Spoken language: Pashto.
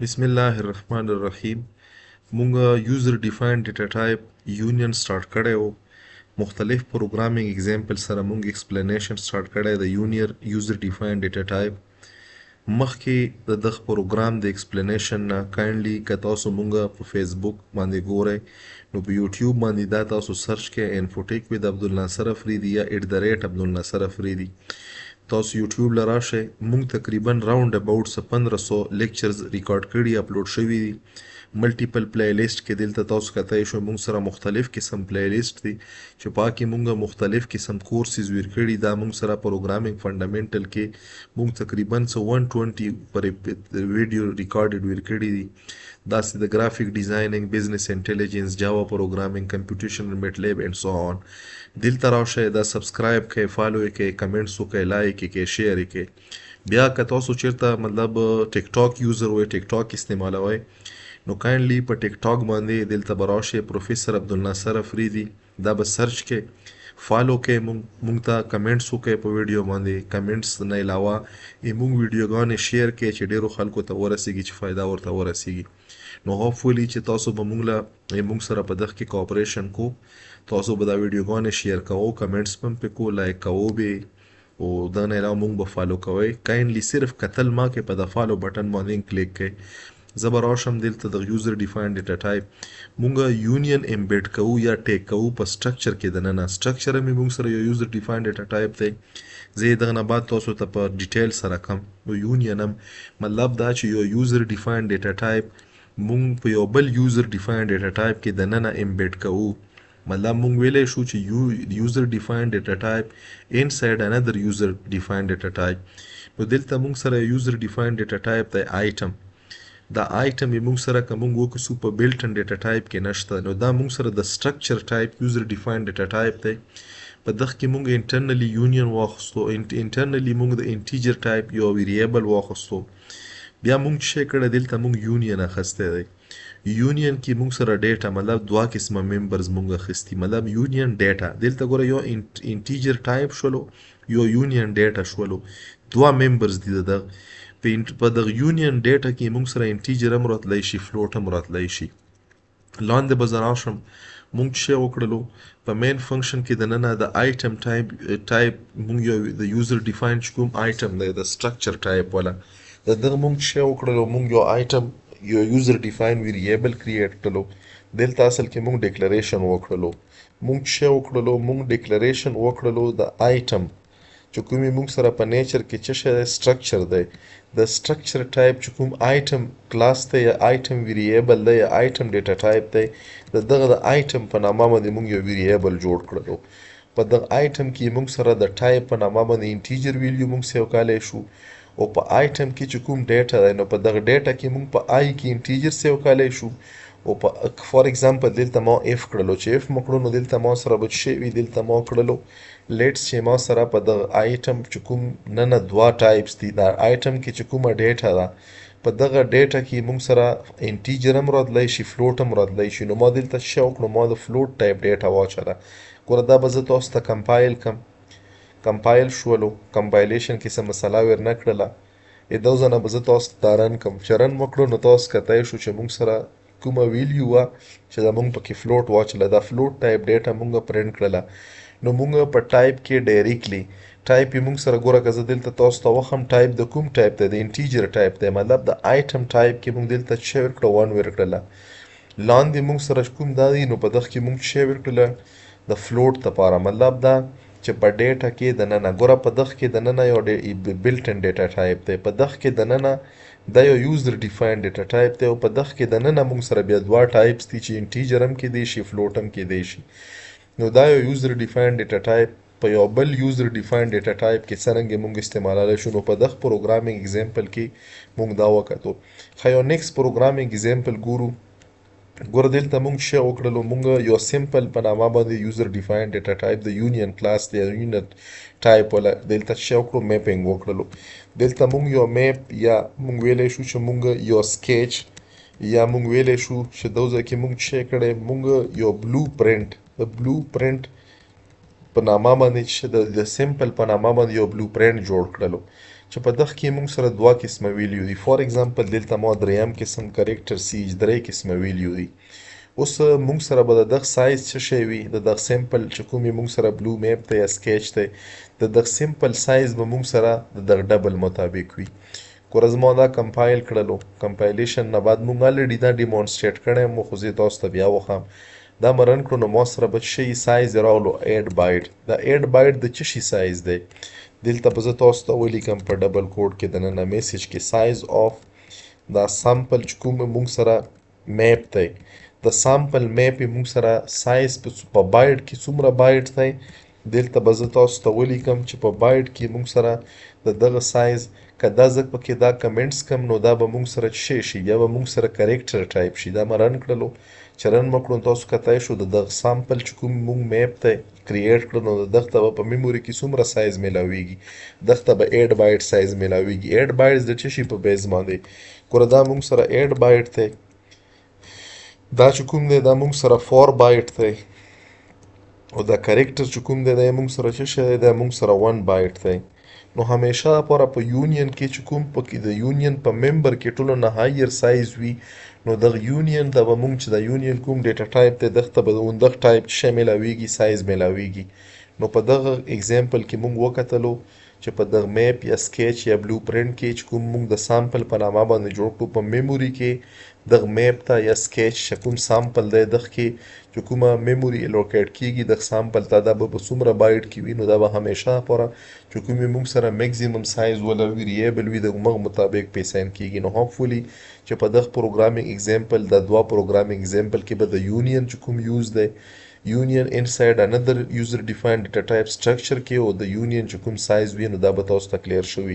بسم الله الرحمن الرحیم. مونږه یوزر ډیفاینډ ډیټا ټایپ یونین سٹارټ کړی وو. مختلف پروګرامینګ اگزامپل سره مونږ ایکسپلینیشن سٹارټ کړی د یوزر ډیفاینډ ډیټا ټایپ. مخکې د دغه پروګرام د ایکسپلینیشن نه کایندلی که تاسو مونږه په فیسبوک باندې ګورئ نو په یوټیوب باندې دا تاسو سرچ کړئ انفوټیک ود عبدالناصر افریدي یا @عبدالناصر افریدي. تاسو یوټیوب له راشئ. مونږ تقریبا راوند اباوټ 1500 لیکچرز ریکارډ کړي اپلوډ شوي دي. ملټیپل پلی لیست کې دلته تاسو کتای شو مونږ سره مختلف قسم پلی لیست دي چې پاکې مونږ مختلف قسم کورسز ویر کړي. دا مونږ سره پروګرامینګ فنډامنټل کې مونږ تقریبا 120 پر ویډیو ریکارډډ ویر کړي دي. داسې د ګرافیک ډیزاینینګ، بزنس انټیلیجنس، جاوا پروګرامینګ، کمپیوټیشن، میټ لیب اینڈ سو آن. دلته راشئ، دا سبسکرایب کړئ، فالو یې کړئ، کمنټس وکړئ، لایک یې کړئ، شیر یې کړئ. بیا که تاسو چیرته مطلب ټیک ټاک یوزر وئ، ټیک ټاک استعمالوئ، نو کایندلی په ټیک ټاک باندې دلته به راشئ پروفیسر عبدالناصر افریدي، دا به سرچ کړئ، فالو کړئ، مونږ ته کمنټس وکړئ په ویډیو باندې. کمنټس نه علاوه مونږ ویډیوګانې شیر کړئ چې ډیرو خلکو ته ورسیږي، چې فایده ورته ورسیږي. نو هوپفولي چې تاسو به مونږ سره په دغه کې کوآپریشن کو. تاسو به دا ویډیوګانې شیر کوو، کمنټس هم پې کو، لایک کوو به، او دا نه علاوه مونږ به فالو کوئ. کایندلی صرف کتل ما کې په د فالو بټن باندې کلیک کړئ. زه به راشم دلته د یوزر ډیفاینډ ډیټا ټایپ مونږه یونین امبیډ کوو یا ټیک کوو په سټرکچر کې دننه. سټرکچر مې مونږ سره یو یوزر ډیفاینډ ډیټا ټایپ دی. زه یې دغه نه بعد تاسو ته په ډیټیل سره کوم. یونین هم مطلب دا چې یو یوزر ډیفاینډ ډیټا ټایپ مونږ په یو بل یوزر ډیفاینډ ډیټا ټایپ کې دننه امبیډ کوو. مطلب مونږ ویلی شو چې یوزر ډیفاینډ ډیټا ټایپ انساید انادر یوزر ډیفاینډ ډیټا ټایپ. نو دلته مونږ سره یوزر ډیفاینډ ډیټا ټایپ دی آیټم. دا آیټم یې مونږ سره که مونږ وکړو په بلټن ډیټا ټایپ کې نشته. نو دا مونږ سره د سټرکچر ټایپ یوزر ډیفاینډ ډیټا ټایپ دی. په دغه کې مونږ انټرنلی یونین واخیستو. انټرنلی مونږ د انټیجر ټایپ یو ویریبل واخیستو. بیا مونږ چې کړه دلته مونږ یونین اخیستی دی. یونین کې مونږ سره ډیټا مطلب دوه قسمه ممبرز مونږ اخیستي. مطلب یونین ډیټا دلته ګوره یو انټیجر ټایپ شولو، یو یونین ډیټا شولو، دوه ممبرز دي دغه. په دغه یونین ډیټا کې مونږ سره انټیجر هم راتلی شي، فلوټ هم راتلی شي. لاندې به زه راشم، مونږ چې وکړلو په مین فنکشن کې دننه د آیټم ټایپ مونږ یو د یوزر ډیفاینډ چې کوم آیټم دی د سټرکچر ټایپ والا د دغه مونږ چې وکړلو مونږ یو آیټم یو یوزر ډیفاینډ ویریبل کریټ کړلو. دلته اصل کې مونږ ډیکلریشن وکړلو. مونږ چې وکړلو مونږ ډیکلریشن وکړلو د آیټم چې کومې مونږ سره په نیچر کې څه شی دی، سټرکچر دی. د سټرکچر ټایپ چې کوم آیټم کلاس دی یا آیټم ویریبل دی یا آیټم ډیټا ټایپ دی، د دغه د آیټم په نامه باندې مونږ یو ویریبل جوړ کړلو. په دغه آیټم کې مونږ سره د ټایپ په نامه باندې انټیجر ویلیو مونږ سیو کولی شو، او په آیټم کې چې کوم ډیټا دی نو په دغه ډیټا کې مونږ په آی کې انټیجر سیو کولی شو. او په فار ایگزامپل دلته ما اف کړلو، چې اف مو کړو نو دلته ما سره به څه وي، دلته ما کړلو لیټس چې ما سره په دغه آیټم چې کوم نه دوه ټایپس دي. دا آیټم کې چې کومه ډیټا ده په دغه ډیټا کې مونږ سره انټیجر هم راتلی شي، فلوټ هم راتلی شي. نو ما دلته څه وکړو، ما د فلوټ ټایپ ډیټا واچوله. ګوره دا به زه تاسو ته کمپایل کم. کمپایل شولو، کمپایلیشن کې څه مسله ور نه کړله. دا ځنه به زه تاسو ته دا رن کم. چې رن مو کړو نو تاسو کتای شو چې مونږ سره کومه ویلیو وه چې دا مونږ پکې فلوټ واچوله. دا فلوټ ټایپ ډیټا مونږ پرنټ کړله. نو مونږ په ټایپ کې ډایرکټلی ټایپ یې مونږ سره ګوره که زه دلته تاسو ته وښیم ټایپ د کوم ټایپ دی، د انټیجر ټایپ دی. مطلب د آیټم ټایپ کې مونږ دلته څه ورکړه، 1 ورکړله. لاندې مونږ سره کوم دا دی نو په دغه کې مونږ څه ورکړله د فلوټ دپاره. مطلب دا چې په ډیټا کې دننه ګوره په دغه کې دننه یو بلټن ډیټا ټایپ دی. په دغه کې دننه دا یو یوزر ډیفاینډ ډیټا ټایپ دی، او په دغه کې دننه مونږ سره بیا دوه ټایپس دي چې انټیجر هم کیدی شي، فلوټ هم کیدی شي. نو دا یو یوزر ډیفاینډ ډیټا ټایپ په یو بل یوزر ډیفاینډ ډیټا ټایپ کې څرنګه مونږ استعمالولی شو. نو په دغه پروګرامینګ اگزامپل کې مونږ دا وکتو. ښه یو نیکسټ پروګرامینګ اگزامپل ګورو. ګوره دلته مونږ څه وکړلو، مونږ یو سمپل په نامه باندې یوزر ډیفاینډ ډیټا ټایپ د یونین کلاس دی یونین ټایپ والا دلته څه وکړو، میپینګ وکړلو. دلته مونږ یو میپ یا مونږ ویلی شو چې مونږ یو سکیچ یا مونږ ویلی شو چې دو ځای کې مونږ څه کړی، مونږ یو بلو پرنټ د بلو پرنټ په نامه باندې چې د سمپل په نامه باندې یو بلو پرنټ جوړ کړلو. چې په دغه کې موږ سره دوه قسمه ویلیو دي. فار ایگزامپل دلته ما دریم قسم کریکټر سیج درې قسمه ویلیو دي. اوس موږ سره به د دغه سایز څه شی وي، د دغه سیمپل چې کومې موږ سره بلو میپ دی یا سکیچ دی، د دغه سیمپل سایز به موږ سره د دغه ډبل مطابق وي. ګوره زما دا کمپایل کړلو، کمپایلیشن نه بعد موږ الریډي دا ډیمونسټریټ کړی مو، خو زه تاسو ته بیا وښیم. دا مې رن کړو نو ما سره به شي سایز راغلو 8 بایټ. دا 8 بایټ د څه شي سایز دی؟ دلته به زه تاسو ته ولیکم په ډبل کوډ کې دننه میسج کې سایز آف دا سامپل چې کوم موږ سره میپ دی، د سامپل میپ یې موږ سره سایز په بایټ کې څومره بایټ دی. دلته به زه تاسو ته ولیکم چې په بایټ کې موږ سره د دغه سایز که دا زه پکې دا کمنټس کم نو دا به موږ سره څه شي، یا به موږ سره کریکټر ټایپ شي. دا مې رن کړلو، چې رن مې کړو تاسو کتای شو د دغه سامپل چې کوم موږ میپ ته کریټ کړو نو دغه ته به په میموري کې څومره سایز میلاویږي، دغه ته به 8 بایټ سایز میلاویږي. 8 بایټس د څه شي په بیس باندې؟ ګوره دا موږ سره 8 بایټ دی، دا چې کوم دی دا موږ سره 4 بایټ دی، او دا کریکټر چې کوم دی دا موږ سره څه شی دی، دا موږ سره 1 بایټ دی. نو همیشه لپاره په یونین کې چې کوم پکې د یونین په ممبر کې ټولو نه هایر سایز وي، نو دغه یونین ته به موږ چې د یونین کوم ډیټا ټایپ دی دغه ته به دغه ټایپ څه میلاویږي، سایز میلاویږي. نو په دغه اگزامپل کې موږ وکتلو چې په دغه میپ یا سکیچ یا بلو پرنټ کې چې کوم موږ د سامپل په نامه باندې جوړ کړو، په میموري کې دغه میپ ته یا سکیچ چې کوم سامپل دی دغه کې چې کومه میموري الوکیټ کیږي دغه سامپل ته دا به څومره بایټ کې وي، نو دا به همیشه لپاره چې کومې موږ سره میکزیمم سایز ولا ویریبل وي د هغه مطابق پیساین کیږي. نو هوپفولي چې په دغه پروګرامینګ اگزامپل د دوه پروګرامینګ اگزامپل کې به د یونین چې کوم یوز دی، union inside another user defined data type structure کې او د union چې کوم سایز وي نو دا به تاسو ته کلیر شوي.